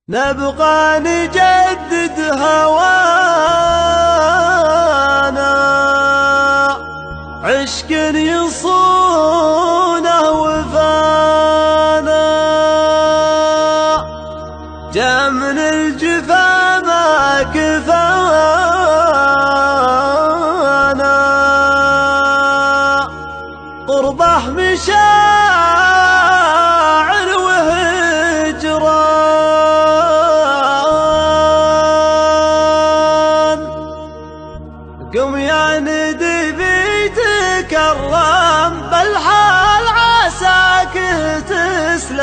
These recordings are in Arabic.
نبقى نجدد هوانا، عشق يصونه وفانا، جا من الجفا ما كفانا، قربه مشاعر وهجران. قم يا ندي بيتكرم بالحال عساك تسلم،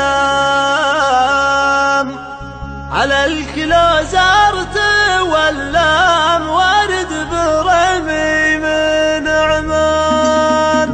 على الكلو زرت واللام ورد برمي من عمان.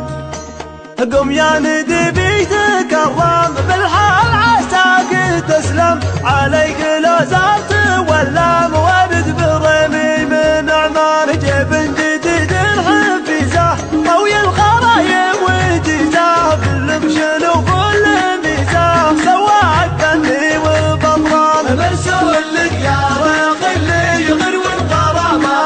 قم يا ندي بيتكرم بالحال عساك تسلم، عليك لو زرت واللام ورد برمي من عمان. جيب جديد الحفيزه طوي الخرايم وجيزه، بالمشن وكل ميزه سوى عدني وبطران. مرسول لك يا راقي اللي يغروي الغرامه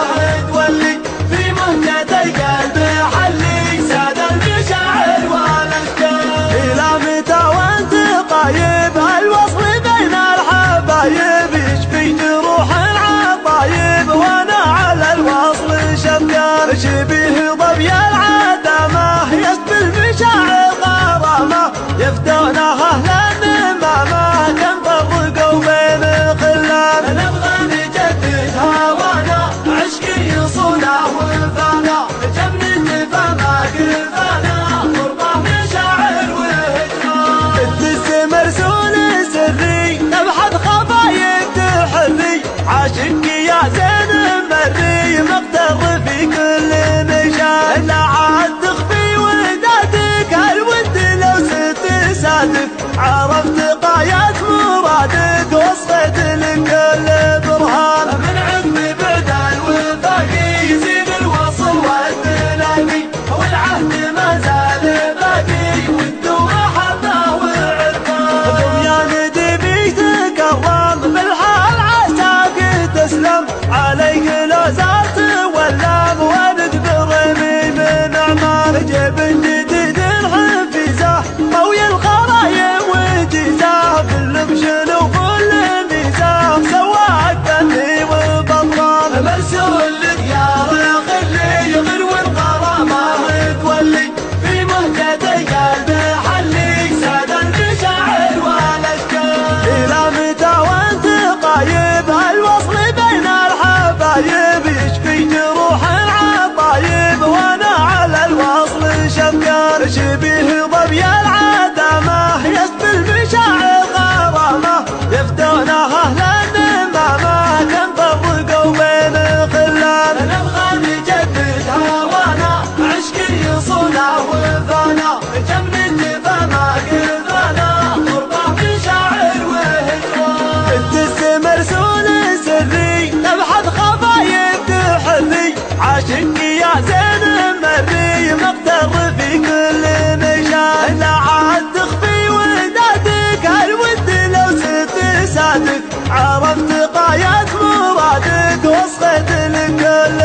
تولي في مهجة القلب حلي، ساد المشاعر والاشكال. الى متى وانت طايب الوصل بين الحبايب، يشفي جروح العطايب وانا على الوصل شبكان. شبيه ضبي العدمه يسبي المشاعر غرامه، يفتونها اهل النمامه كم فرقوا بين الخلان. نبغى نجدد هوانا، عشق يصونه وفانا، جبن الدفا ما كفانا، قربه مشاعر وهجران. الدس مرسول سري نبحث خفايف تحري، عاشق يا زين مري مقتر في كل نشان. لا عاد تخفي ودادك هالود لو ست ساتف، عرفت غاية مرادك وصلت لكل برهان. من عقب بعد الوفاق يزيد الوصل والتلاقي، والعهد ما زال باقي والدور حظه وعرفان. قم يا ندي بيتكرم بالحال عساك تسلم، عليك لو زرت واللام ورد برمي من عمان. جيب جديد الحفيزه طوي الخرايم وجيزه، بالمشن وكل ميزه سوى عدني وبطران. مرسول لك يا راقي اللي يغروي الغرامه تولي في مهجة القلب حلي، ساد المشاعر والاشكال. الى متى وانت غايب الوصل بين الحبايب، يشفي جروح العطايب وانا على الوصل شبكان. شبيه ضبي العدمه يسبي المشاعر غرامه، يفتونها اهل النمامه كم فرقوا بين الخلان. نبغى نجدد هوانا، عشق يصونه وفانا، جبن الدفا ما كفانا، قربه مشاعر وهجران. الدس مرسول سري نبحث خفايف تحري، عاشق يا زين مري مقتر في كل نشان. لا عاد تخفي ودادك هالود لو ست سادك، عرفت غاية مرادك وصلت لكل